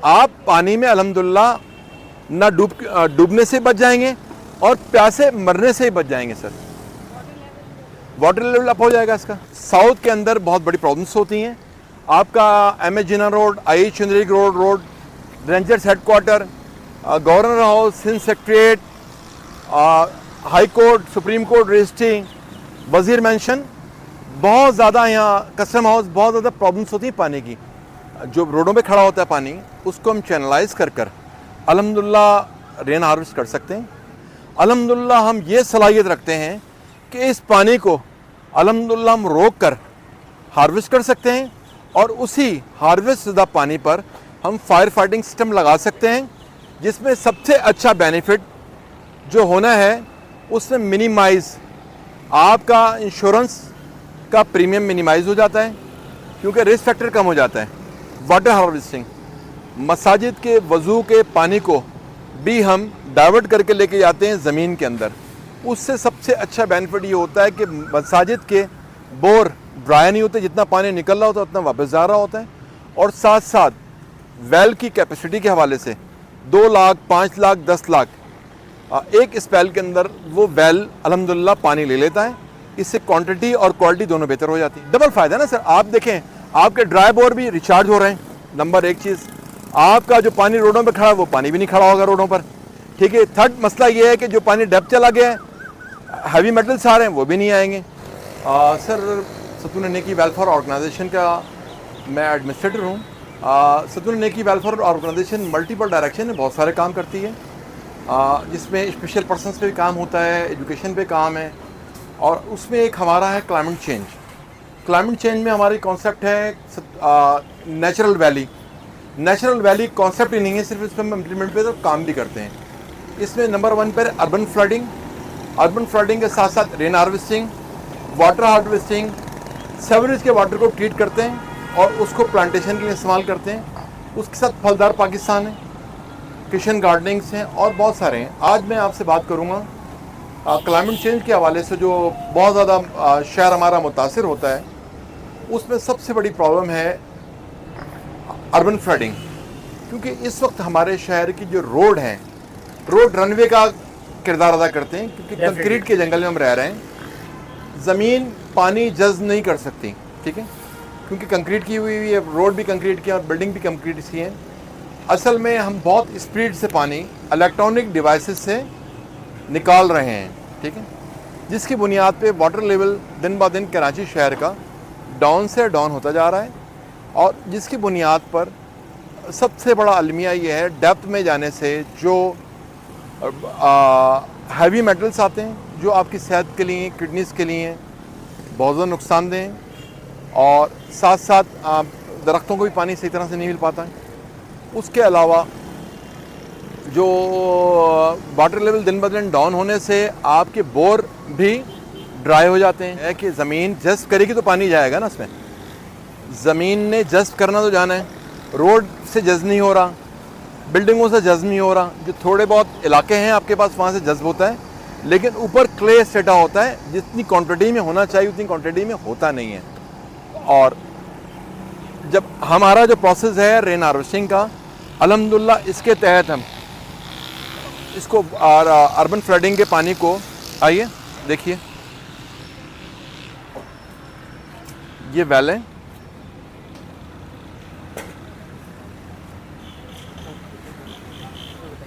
आप पानी में अल्हम्दुलिल्लाह ना डूबने से बच जाएंगे और प्यासे मरने से ही बच जाएंगे सर। वाटर लेवल अप हो जाएगा इसका। साउथ के अंदर बहुत बड़ी प्रॉब्लम्स होती हैं। आपका M A. Jinnah road, I Chundrigar road, Rangers headquarter, governor house, Sindh secretariat, high court, supreme court registry, Wazir mansion, बहुत ज़्यादा यहाँ कस्टम हाउस, बहुत ज़्यादा प्रॉब्लम्स होती हैं पानी की। जो रोडों पे खड़ा होता है पानी, उसको हम चैनलाइज कर अल्हम्दुलिल्लाह रेन हार्वेस्ट कर सकते हैं। अल्हम्दुलिल्लाह हम ये सलाहियत रखते हैं कि इस पानी को अल्हम्दुलिल्लाह हम रोक कर हार्वेस्ट कर सकते हैं और उसी हार्वेस्ट शुदा पानी पर हम फायर फाइटिंग सिस्टम लगा सकते हैं, जिसमें सबसे अच्छा बेनिफिट जो होना है उसमें मिनिमाइज़ आपका इंश्योरेंस का प्रीमियम मिनिमाइज़ हो जाता है, क्योंकि रिस्क फैक्टर कम हो जाता है। वाटर हार्वेस्टिंग, मसाजिद के वज़ू के पानी को भी हम डाइवर्ट करके लेके जाते हैं ज़मीन के अंदर। उससे सबसे अच्छा बेनिफिट ये होता है कि मसाजिद के बोर ड्राई नहीं होते, जितना पानी निकल रहा होता है उतना वापस जा रहा होता है। और साथ साथ वेल की कैपेसिटी के हवाले से 2 लाख, 5 लाख, 10 लाख एक स्पेल के अंदर वो वेल अल्हम्दुलिल्लाह पानी ले लेता है। इससे क्वांटिटी और क्वालिटी दोनों बेहतर हो जाती है। डबल फ़ायदा ना सर। आप देखें, आपके ड्राई बोर भी रिचार्ज हो रहे हैं। नंबर 1 चीज़, आपका जो पानी रोडों पे खड़ा है वो पानी भी नहीं खड़ा होगा रोडों पर, ठीक है। थर्ड मसला ये है कि जो पानी डेप्थ चला गया है, हैवी मेटल्स आ रहे हैं, वो भी नहीं आएंगे। सर, सतून नेकी वेलफेयर ऑर्गेनाइजेशन का मैं एडमिनिस्ट्रेटर हूँ। सतून नेकी वेलफेयर ऑर्गेनाइजेशन मल्टीपल डायरेक्शन में बहुत सारे काम करती है, जिसमें स्पेशल पर्सनस पे भी काम होता है, एजुकेशन पे काम है, और उसमें एक हमारा है क्लाइमेट चेंज। क्लाइमेट चेंज में हमारी कॉन्सेप्ट है natural valley. Natural valley concept ही नहीं है, सिर्फ इस पर हम इम्प्लीमेंट पे तो काम भी करते हैं। इसमें नंबर 1 पर अर्बन फ्लडिंग, अर्बन फ्लडिंग के साथ साथ rain harvesting, water harvesting, sewerage के वाटर को ट्रीट करते हैं और उसको प्लांटेशन के लिए इस्तेमाल करते हैं। उसके साथ फलदार पाकिस्तान है, किचन गार्डनिंग्स हैं और बहुत सारे हैं। आज मैं आपसे बात करूँगा क्लाइमेट चेंज के हवाले से जो बहुत ज़्यादा शहर हमारा मुतासिर होता है, उसमें सबसे बड़ी प्रॉब्लम है अर्बन फ्लडिंग। क्योंकि इस वक्त हमारे शहर की जो रोड हैं, रोड रनवे का किरदार अदा करते हैं, क्योंकि कंक्रीट के जंगल में हम रह रहे हैं। ज़मीन पानी जज़्ब नहीं कर सकती, ठीक है, क्योंकि कंक्रीट की हुई है, रोड भी कंक्रीट की है और बिल्डिंग भी कंक्रीट की है। असल में हम बहुत स्पीड से पानी इलेक्ट्रॉनिक डिवाइसेस से निकाल रहे हैं, ठीक है, जिसकी बुनियाद पे वाटर लेवल दिन ब दिन कराची शहर का डाउन से डाउन होता जा रहा है। और जिसकी बुनियाद पर सबसे बड़ा अलमिया ये है, डेप्थ में जाने से जो हैवी मेटल्स आते हैं, जो आपकी सेहत के लिए, किडनीज़ के लिए बहुत ज़्यादा नुकसानदेह हैं, और साथ साथ दरख्तों को भी पानी सही तरह से नहीं मिल पाता है। उसके अलावा जो वाटर लेवल दिन ब दिन डाउन होने से आपके बोर भी ड्राई हो जाते हैं। है कि ज़मीन जज़्ब करेगी तो पानी जाएगा ना, उसमें ज़मीन ने जज़्ब करना तो जाना है। रोड से जज़्ब नहीं हो रहा, बिल्डिंगों से जज़्ब नहीं हो रहा। जो थोड़े बहुत इलाके हैं आपके पास, वहाँ से जज़्ब होता है, लेकिन ऊपर क्ले स्टेटा होता है, जितनी क्वांटिटी में होना चाहिए उतनी क्वांटिटी में होता नहीं है। और जब हमारा जो प्रोसेस है रेन हार्वेस्टिंग का, अल्हम्दुलिल्लाह इसके तहत हम इसको अर्बन फ्लडिंग के पानी को, आइए देखिए, ये वेल है,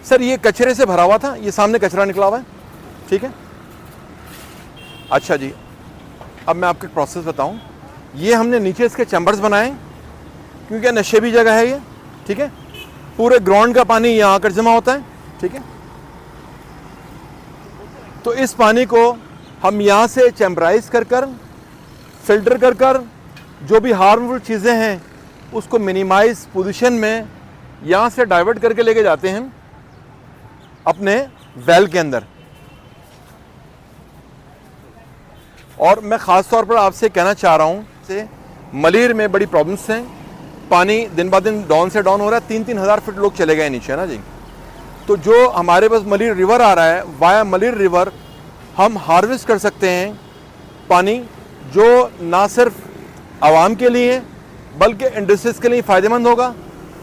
सर ये कचरे से भरा हुआ था, ये सामने कचरा निकला हुआ है, ठीक है। अच्छा जी, अब मैं आपको प्रोसेस बताऊं। ये हमने नीचे इसके चैम्बर्स बनाए, क्योंकि नशेबी जगह है ये, ठीक है। पूरे ग्राउंड का पानी यहाँ आकर जमा होता है, ठीक है। तो इस पानी को हम यहाँ से चैम्बराइज कर फिल्टर कर जो भी हार्मफुल चीज़ें हैं उसको मिनिमाइज पोजीशन में यहाँ से डाइवर्ट करके लेके जाते हैं अपने वेल के अंदर। और मैं ख़ास तौर पर आपसे कहना चाह रहा हूँ से मलीर में बड़ी प्रॉब्लम्स हैं। पानी दिन ब दिन डाउन से डाउन हो रहा है, 3-3 हज़ार फीट लोग चले गए नीचे ना जी। तो जो हमारे पास मलीर रिवर आ रहा है, वाया मलीर रिवर हम हार्वेस्ट कर सकते हैं पानी, जो ना सिर्फ आवाम के लिए बल्कि इंडस्ट्रीज़ के लिए फ़ायदेमंद होगा,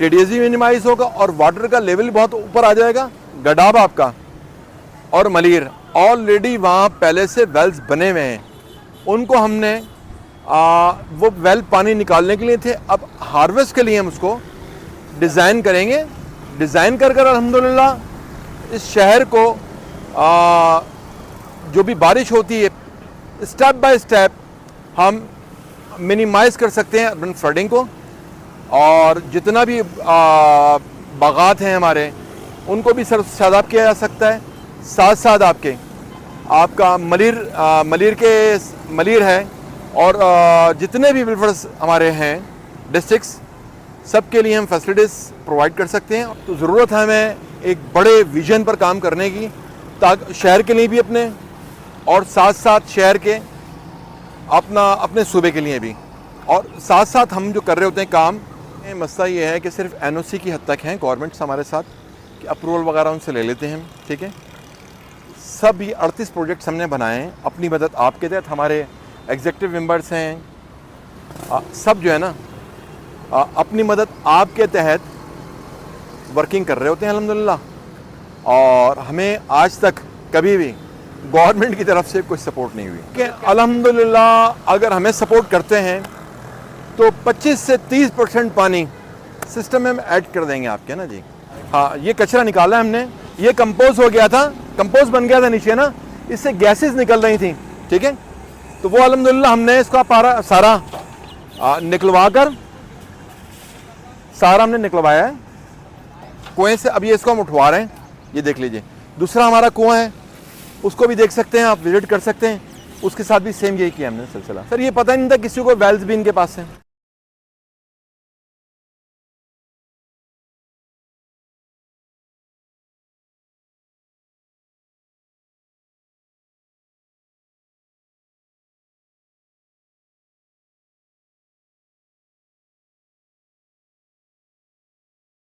TDS भी मिनिमाइज होगा और वाटर का लेवल बहुत ऊपर आ जाएगा। गडाब आपका और मलीर ऑलरेडी वहाँ पहले से वेल्स बने हुए हैं, उनको हमने वो वेल पानी निकालने के लिए थे, अब हार्वेस्ट के लिए हम उसको डिज़ाइन करेंगे। डिज़ाइन कर अल्हम्दुलिल्लाह इस शहर को जो भी बारिश होती है स्टेप बाय स्टेप हम मिनिमाइज़ कर सकते हैं अर्बन फ्लडिंग को, और जितना भी बागात हैं हमारे उनको भी शादाब किया जा सकता है। साथ साथ आपका मलीर है और जितने भी विल्फर्स हमारे हैं डिस्ट्रिक्ट्स, सबके लिए हम फैसिलिटीज़ प्रोवाइड कर सकते हैं। तो ज़रूरत है हमें एक बड़े विजन पर काम करने की, ताकि शहर के लिए भी अपने और साथ साथ शहर के अपने सूबे के लिए भी, और साथ साथ हम जो कर रहे होते हैं काम, मसला ये है कि सिर्फ NOC की हद तक हैं गवर्नमेंट्स हमारे साथ कि अप्रूवल वगैरह उनसे ले लेते हैं हम, ठीक है। सब ये 38 प्रोजेक्ट्स हमने बनाए हैं अपनी मदद आपके तहत, हमारे एग्जीक्यूटिव मेंबर्स हैं, सब जो है ना अपनी मदद आपके तहत वर्किंग कर रहे होते हैं अल्हम्दुलिल्लाह। और हमें आज तक कभी भी गवर्नमेंट की तरफ से कोई सपोर्ट नहीं हुई कि अल्हम्दुलिल्लाह अगर हमें सपोर्ट करते हैं तो 25 से 30% पानी सिस्टम में हम ऐड कर देंगे आपके ना जी। हाँ, ये कचरा निकाला हमने, ये कंपोज हो गया था, कंपोज बन गया था नीचे ना, इससे गैसेस निकल रही थी, ठीक है। तो वो अल्हम्दुलिल्लाह हमने इसका सारा निकलवा कर सारा हमने निकलवाया है कुएं से। अभी इसको हम उठवा रहे हैं, ये देख लीजिए। दूसरा हमारा कुआं है, उसको भी देख सकते हैं आप, विजिट कर सकते हैं, उसके साथ भी सेम यही किया हमने सिलसिला। सर ये पता नहीं था किसी को वेल्स भी इनके पास है।